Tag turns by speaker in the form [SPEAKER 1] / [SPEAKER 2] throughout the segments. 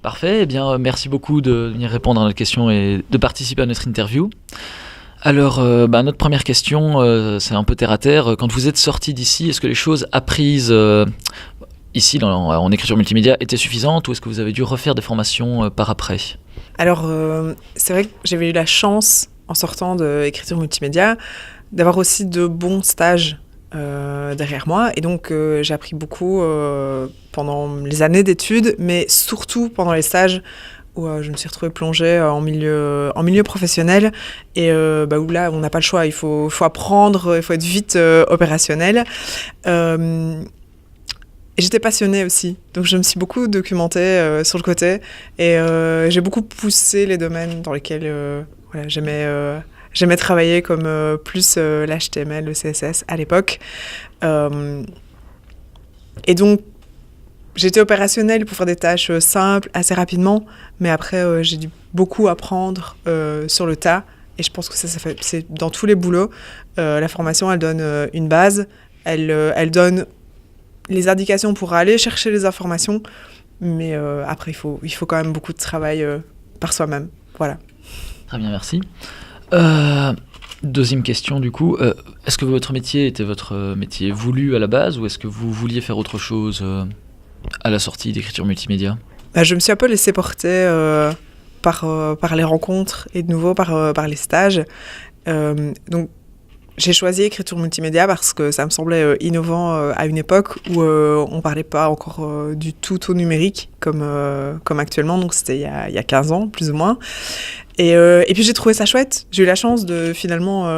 [SPEAKER 1] Parfait, eh bien merci beaucoup de venir répondre à notre question et de participer à notre interview. Alors, notre première question, c'est un peu terre à terre. Quand vous êtes sorti d'ici, est-ce que les choses apprises ici en écriture multimédia étaient suffisantes ou est-ce que vous avez dû refaire des formations par après ?
[SPEAKER 2] Alors, c'est vrai que j'avais eu la chance, en sortant d'écriture multimédia, d'avoir aussi de bons stages derrière moi. Et donc, j'ai appris beaucoup pendant les années d'études, mais surtout pendant les stages où je me suis retrouvée plongée en milieu professionnel et où là, on n'a pas le choix. Il faut apprendre, il faut être vite opérationnel. Et j'étais passionnée aussi, donc je me suis beaucoup documentée sur le côté et j'ai beaucoup poussé les domaines dans lesquels j'aimais travailler, comme plus l'HTML, le CSS à l'époque. Et donc, j'étais opérationnelle pour faire des tâches simples assez rapidement, mais après, j'ai dû beaucoup apprendre sur le tas. Et je pense que c'est dans tous les boulots. La formation, elle donne une base, elle donne les indications pour aller chercher les informations, mais après, il faut quand même beaucoup de travail par soi-même. Voilà.
[SPEAKER 1] Très bien, merci. Deuxième question du coup, est-ce que votre métier était votre métier voulu à la base ou est-ce que vous vouliez faire autre chose à la sortie d'écriture multimédia ?
[SPEAKER 2] Je me suis un peu laissée porter par les rencontres et de nouveau par les stages. Donc j'ai choisi écriture multimédia parce que ça me semblait innovant à une époque où on ne parlait pas encore du tout au numérique comme actuellement, donc c'était il y a 15 ans plus ou moins. Et puis j'ai trouvé ça chouette. J'ai eu la chance de finalement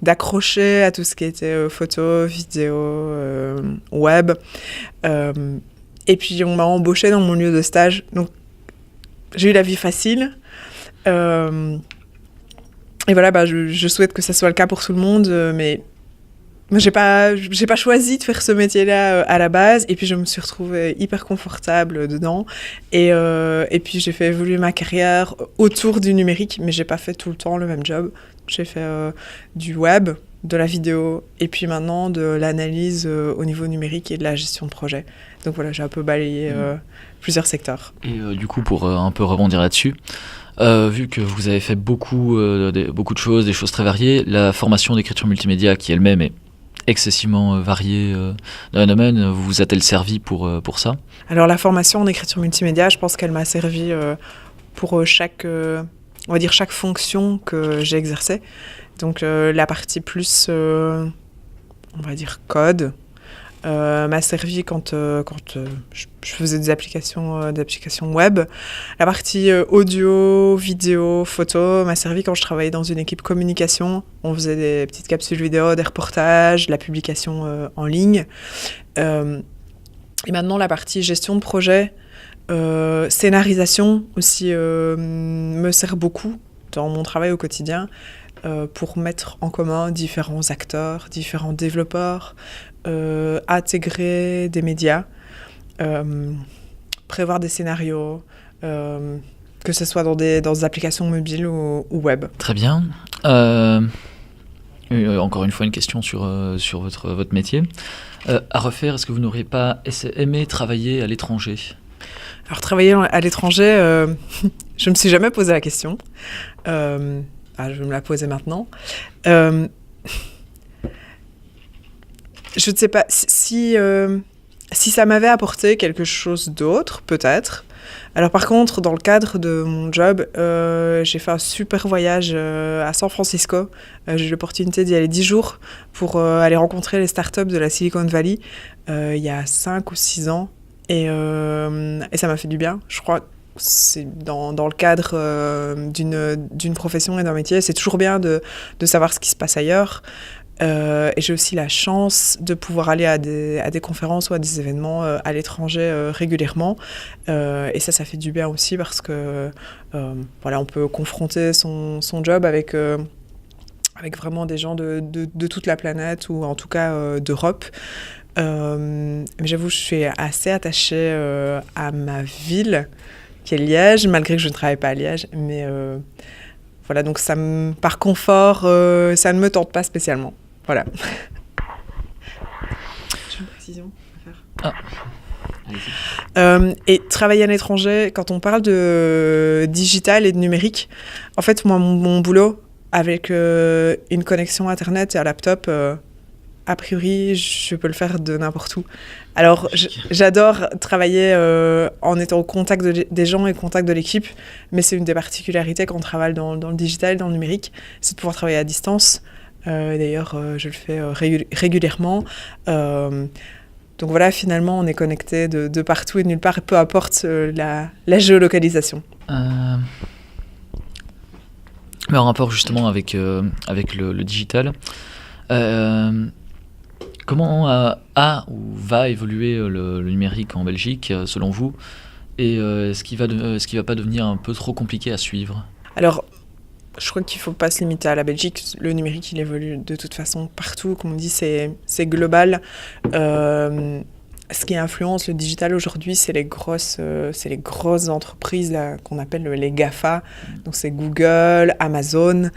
[SPEAKER 2] d'accrocher à tout ce qui était photo, vidéo, web. Et puis on m'a embauchée dans mon lieu de stage. Donc j'ai eu la vie facile. Et voilà, je souhaite que ça soit le cas pour tout le monde, mais moi, j'ai pas choisi de faire ce métier-là à la base, et puis je me suis retrouvée hyper confortable dedans, et puis j'ai fait évoluer ma carrière autour du numérique, mais j'ai pas fait tout le temps le même job. J'ai fait du web, de la vidéo, et puis maintenant de l'analyse au niveau numérique et de la gestion de projet. Donc voilà, j'ai un peu balayé plusieurs secteurs.
[SPEAKER 1] Et du coup, pour un peu rebondir là-dessus, vu que vous avez fait beaucoup de choses, des choses très variées, la formation d'écriture multimédia qui elle-même est excessivement variée dans le domaine, vous a-t-elle servi pour ça ?
[SPEAKER 2] Alors la formation en écriture multimédia, je pense qu'elle m'a servi pour chaque fonction que j'ai exercée. Donc la partie plus, on va dire, code, m'a servi quand je faisais des applications web. La partie audio, vidéo, photo m'a servi quand je travaillais dans une équipe communication. On faisait des petites capsules vidéo, des reportages, de la publication en ligne. Et maintenant, la partie gestion de projet, scénarisation aussi me sert beaucoup dans mon travail au quotidien pour mettre en commun différents acteurs, différents développeurs, intégrer des médias, prévoir des scénarios, que ce soit dans des applications mobiles ou web.
[SPEAKER 1] Très bien. Encore une fois, une question sur votre métier. À refaire, est-ce que vous n'auriez pas aimé travailler à l'étranger ?
[SPEAKER 2] Alors, travailler à l'étranger, je ne me suis jamais posé la question. Je vais me la poser maintenant. Je ne sais pas si ça m'avait apporté quelque chose d'autre, peut-être. Alors par contre, dans le cadre de mon job, j'ai fait un super voyage à San Francisco. J'ai eu l'opportunité d'y aller 10 jours pour aller rencontrer les startups de la Silicon Valley il y a 5 ou 6 ans. Et ça m'a fait du bien. Je crois que c'est dans le cadre d'une profession et d'un métier. C'est toujours bien de savoir ce qui se passe ailleurs. Et j'ai aussi la chance de pouvoir aller à des conférences ou à des événements à l'étranger régulièrement. Et ça fait du bien aussi parce que on peut confronter son job avec vraiment des gens de toute la planète ou en tout cas d'Europe. Mais j'avoue, je suis assez attachée à ma ville, qui est Liège, malgré que je ne travaille pas à Liège. Mais voilà, donc par confort, ça ne me tente pas spécialement. Voilà. J'ai une précision à faire. Et travailler à l'étranger, quand on parle de digital et de numérique, en fait, moi, mon boulot, avec une connexion Internet et un laptop, a priori, je peux le faire de n'importe où. Alors, j'adore travailler en étant au contact des gens et au contact de l'équipe, mais c'est une des particularités quand on travaille dans le digital, dans le numérique, c'est de pouvoir travailler à distance. D'ailleurs, je le fais régulièrement. Donc voilà, finalement, on est connecté de partout et de nulle part, peu importe la géolocalisation.
[SPEAKER 1] Mais en rapport justement avec le digital, comment a ou va évoluer le numérique en Belgique, selon vous, et est-ce qu'il va pas devenir un peu trop compliqué à suivre ?
[SPEAKER 2] Alors, je crois qu'il ne faut pas se limiter à la Belgique. Le numérique, il évolue de toute façon partout. Comme on dit, c'est global. Ce qui influence le digital aujourd'hui, c'est les grosses entreprises là, qu'on appelle les GAFA. Donc, c'est Google, Amazon,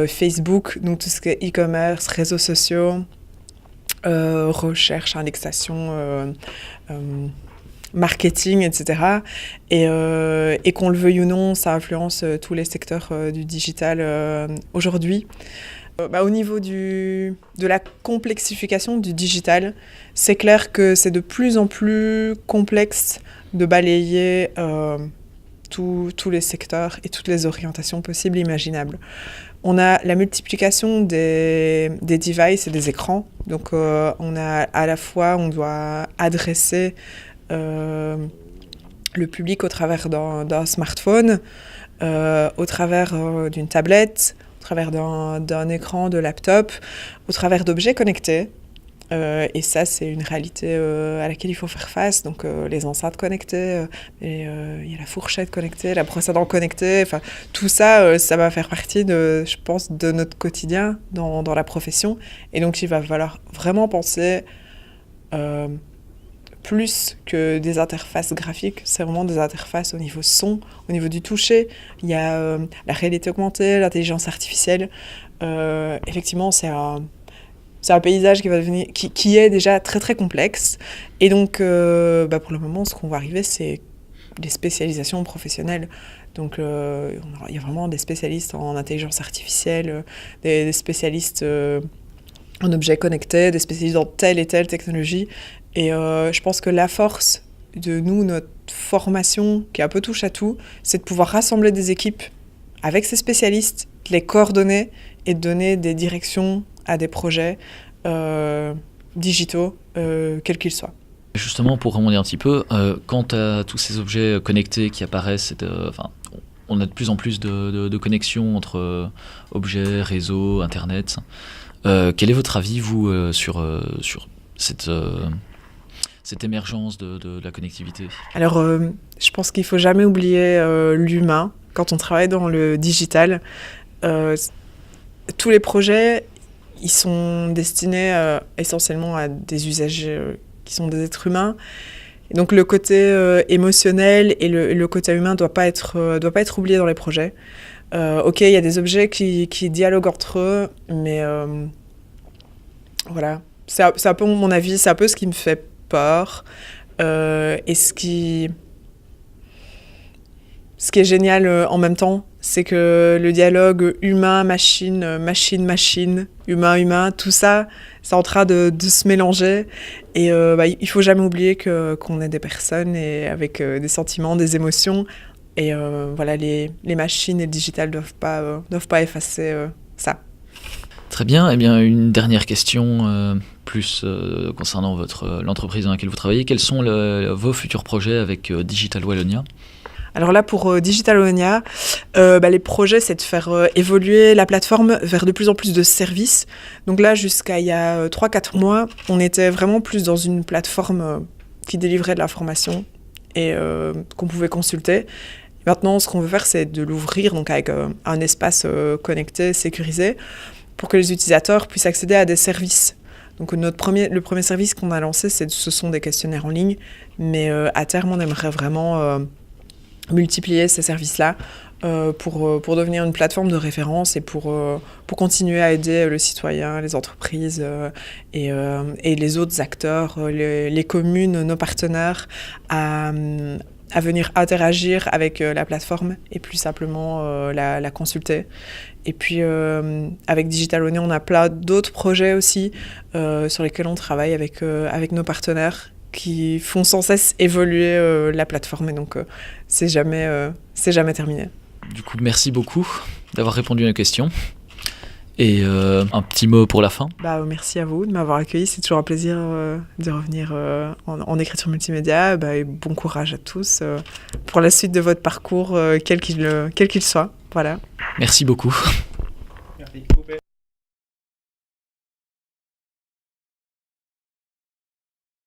[SPEAKER 2] Facebook, donc tout ce qui est e-commerce, réseaux sociaux, recherche, indexation, marketing, etc. Et qu'on le veuille ou non, ça influence tous les secteurs du digital aujourd'hui. Au niveau de la complexification du digital, c'est clair que c'est de plus en plus complexe de balayer tous les secteurs et toutes les orientations possibles et imaginables. On a la multiplication des devices et des écrans. Donc, on a à la fois, on doit adresser le public au travers d'un smartphone, au travers d'une tablette, au travers d'un écran de laptop, au travers d'objets connectés. Et ça, c'est une réalité à laquelle il faut faire face. Donc, les enceintes connectées, il y a la fourchette connectée, la brosse à dents connectée. Enfin, tout ça, ça va faire partie, je pense, de notre quotidien dans la profession. Et donc, il va falloir vraiment penser plus que des interfaces graphiques. C'est vraiment des interfaces au niveau son, au niveau du toucher. Il y a la réalité augmentée, l'intelligence artificielle. Effectivement, c'est un paysage qui est déjà très très complexe. Et donc, pour le moment, ce qu'on va arriver, c'est des spécialisations professionnelles. Donc, il y a vraiment des spécialistes en intelligence artificielle, des spécialistes en objets connectés, des spécialistes dans telle et telle technologie. Et je pense que la force de notre formation, qui est un peu touche à tout, c'est de pouvoir rassembler des équipes avec ces spécialistes, de les coordonner et de donner des directions à des projets digitaux, quels qu'ils soient.
[SPEAKER 1] Justement, pour remonter un petit peu, quant à tous ces objets connectés qui apparaissent, on a de plus en plus de connexions entre objets, réseaux, Internet. Quel est votre avis, vous, sur cette émergence de la connectivité ?
[SPEAKER 2] Alors, je pense qu'il ne faut jamais oublier l'humain. Quand on travaille dans le digital, tous les projets, ils sont destinés essentiellement à des usagers qui sont des êtres humains. Et donc le côté émotionnel et le côté humain ne doit pas être oublié dans les projets. Ok, il y a des objets qui dialoguent entre eux, mais voilà. C'est un peu mon avis, c'est un peu ce qui me fait peur. Et ce qui est génial en même temps, c'est que le dialogue humain-machine, machine-machine, humain-humain, tout ça, c'est en train de se mélanger. Et il faut jamais oublier qu'on est des personnes et avec des sentiments, des émotions. Et voilà, les machines et le digital doivent pas effacer ça.
[SPEAKER 1] Très bien. Eh bien, une dernière question plus concernant l'entreprise dans laquelle vous travaillez. Quels sont vos futurs projets avec Digital Wallonia ?
[SPEAKER 2] Alors là, pour Digital Wallonia, les projets, c'est de faire évoluer la plateforme vers de plus en plus de services. Donc là, jusqu'à il y a 3-4 mois, on était vraiment plus dans une plateforme qui délivrait de l'information et qu'on pouvait consulter. Maintenant, ce qu'on veut faire, c'est de l'ouvrir donc avec un espace connecté, sécurisé, pour que les utilisateurs puissent accéder à des services. Donc le premier service qu'on a lancé, ce sont des questionnaires en ligne, mais à terme, on aimerait vraiment multiplier ces services-là pour devenir une plateforme de référence et pour continuer à aider le citoyen, les entreprises et les autres acteurs, les communes, nos partenaires à venir interagir avec la plateforme et plus simplement la consulter. Et puis avec Digital Honey, on a plein d'autres projets aussi sur lesquels on travaille avec nos partenaires qui font sans cesse évoluer la plateforme. Et donc c'est jamais terminé.
[SPEAKER 1] Du coup, merci beaucoup d'avoir répondu à nos questions. Et un petit mot pour la fin.
[SPEAKER 2] Merci à vous de m'avoir accueilli. C'est toujours un plaisir de revenir en écriture multimédia. Et bon courage à tous pour la suite de votre parcours, quel qu'il soit. Voilà.
[SPEAKER 1] Merci beaucoup.